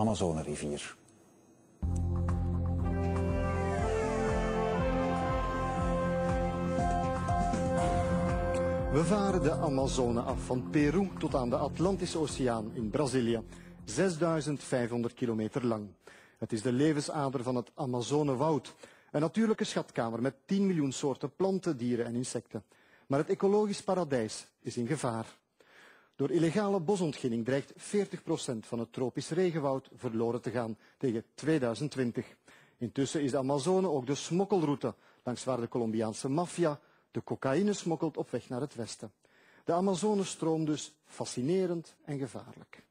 Amazonerivier. We varen de Amazone af, van Peru tot aan de Atlantische Oceaan in Brazilië. 6500 kilometer lang. Het is de levensader van het Amazonewoud. Een natuurlijke schatkamer met 10 miljoen soorten planten, dieren en insecten. Maar het ecologisch paradijs is in gevaar. Door illegale bosontginning dreigt 40% van het tropisch regenwoud verloren te gaan tegen 2020. Intussen is de Amazone ook de smokkelroute langs waar de Colombiaanse maffia de cocaïne smokkelt op weg naar het westen. De Amazone-stroom dus fascinerend en gevaarlijk.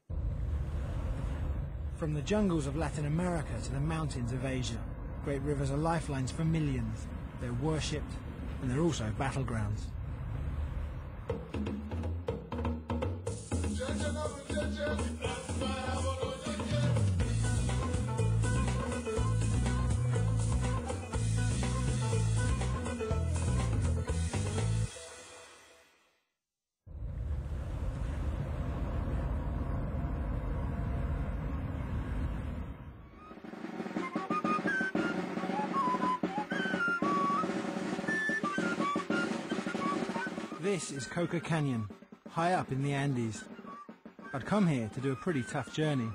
From the jungles of Latin America to the mountains of Asia, great rivers are lifelines for millions. They're worshipped and they're also battlegrounds. This is Coca Canyon, high up in the Andes. I'd come here to do a pretty tough journey,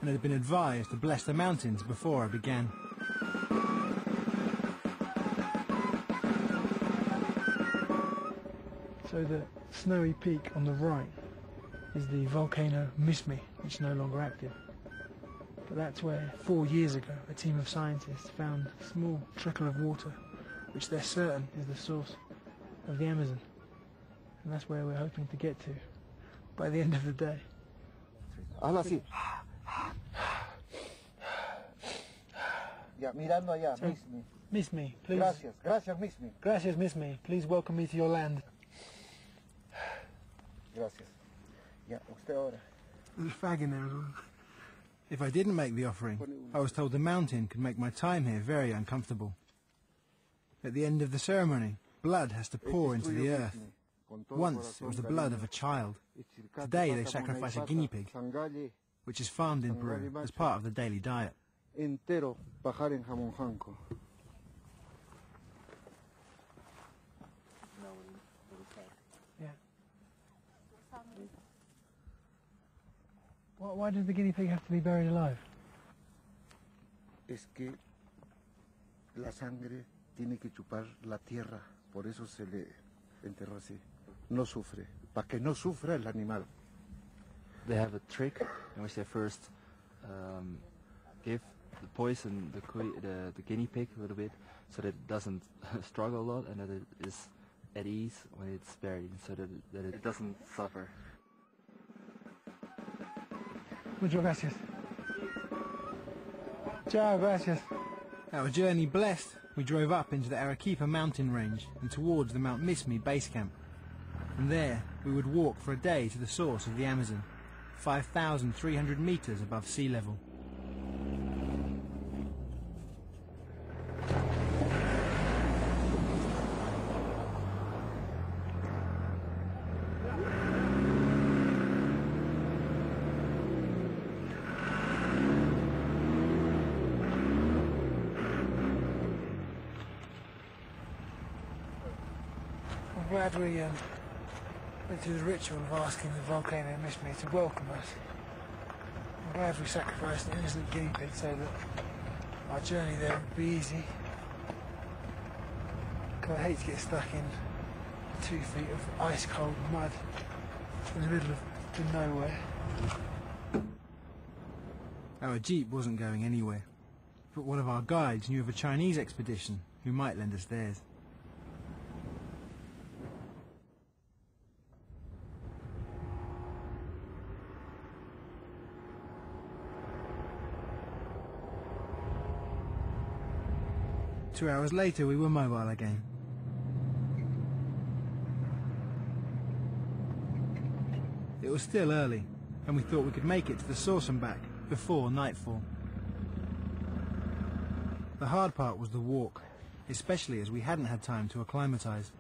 and had been advised to bless the mountains before I began. So the snowy peak on the right is the volcano Mismi, which is no longer active. But that's where 4 years ago a team of scientists found a small trickle of water, which they're certain is the source of the Amazon. And that's where we're hoping to get to by the end of the day. Habla así. Ya, mirando allá, So, Mismi. Mismi, please. Gracias, gracias, Mismi. Gracias, Mismi. Please welcome me to your land. Gracias. Ya, usted ahora. There's a fag in there as well. If I didn't make the offering, I was told the mountain could make my time here very uncomfortable. At the end of the ceremony, blood has to pour into the earth. Once it was the blood of a child. Today they sacrifice a guinea pig, which is farmed in Peru as part of the daily diet. Entero bajar en jamón janco. Yeah. Why does the guinea pig have to be buried alive? Es que la sangre tiene que chupar la tierra, por eso se le enterró así. No sufre, para que no sufra el animal. They have a trick in which they first give the poison the guinea pig a little bit, so that it doesn't struggle a lot and that it is at ease when it's buried, so that it doesn't suffer. Muchas gracias. Ciao, gracias. Our journey blessed, we drove up into the Arequipa mountain range and towards the Mount Mismi base camp. From there, we would walk for a day to the source of the Amazon, 5,300 meters above sea level. I'm glad we went through the ritual of asking the volcano Mismi to welcome us. I'm glad we sacrificed an innocent guinea pig so that our journey there would be easy. Because I hate to get stuck in 2 feet of ice cold mud in the middle of nowhere. Our jeep wasn't going anywhere, but one of our guides knew of a Chinese expedition who might lend us theirs. Two hours later, we were mobile again. It was still early, and we thought we could make it to the source and back before nightfall. The hard part was the walk, especially as we hadn't had time to acclimatise.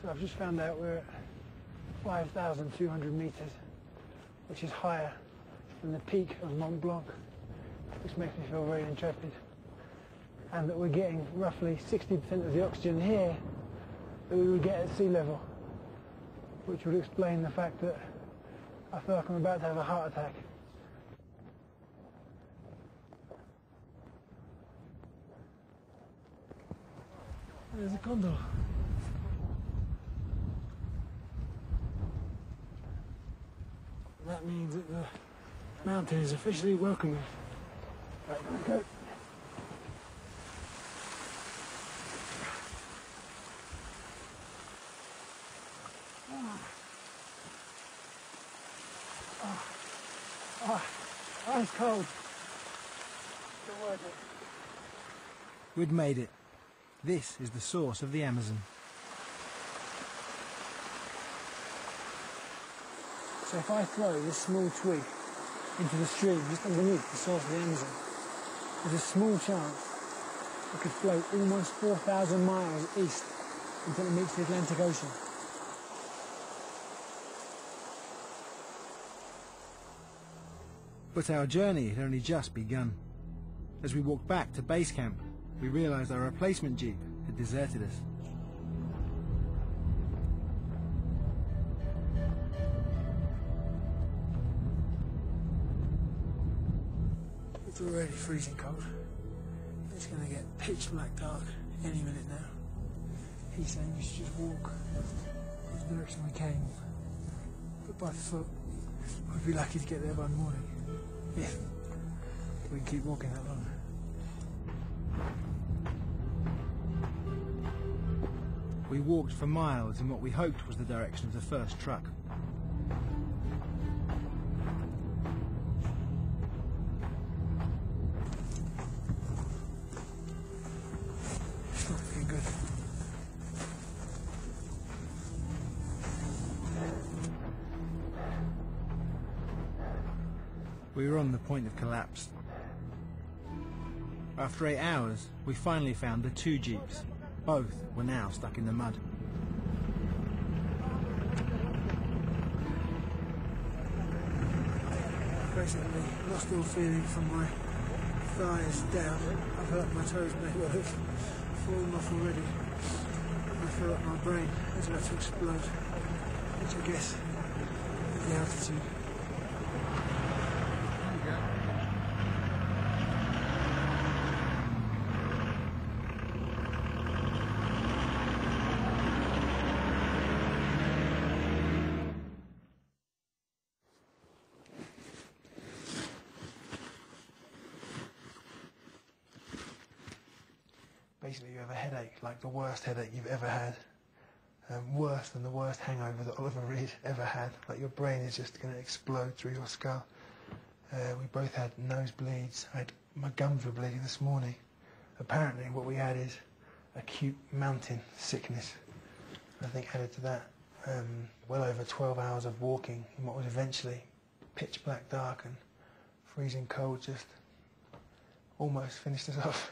So I've just found out we're at 5,200 meters, which is higher than the peak of Mont Blanc, which makes me feel very intrepid. And that we're getting roughly 60% of the oxygen here that we would get at sea level, which would explain the fact that I feel like I'm about to have a heart attack. There's a condor. That means that the mountain is officially welcoming. Right, let's go. Ice cold. Still worth it. We'd made it. This is the source of the Amazon. So if I throw this small twig into the stream just underneath the source of the Amazon, there's a small chance it could float almost 4,000 miles east until it meets the Atlantic Ocean. But our journey had only just begun. As we walked back to base camp, we realised our replacement jeep had deserted us. It's already freezing cold. It's going to get pitch black dark any minute now. He's saying we should just walk the direction we came, but by foot. We'd be lucky to get there by morning, if we can keep walking that long. We walked for miles in what we hoped was the direction of the first truck. It's not looking good. We were on the point of collapse. After 8 hours, we finally found the 2 jeeps. Both were now stuck in the mud. Basically, lost all feeling from my thighs down. I feel like my toes may well have fallen off already. I feel like my brain is about to explode, which I guess is the altitude. Basically, you have a headache, like the worst headache you've ever had. Worse than the worst hangover that Oliver Reed ever had. Like your brain is just going to explode through your skull. We both had nosebleeds. My gums were bleeding this morning. Apparently what we had is acute mountain sickness. I think added to that, well over 12 hours of walking in what was eventually pitch black dark and freezing cold just almost finished us off.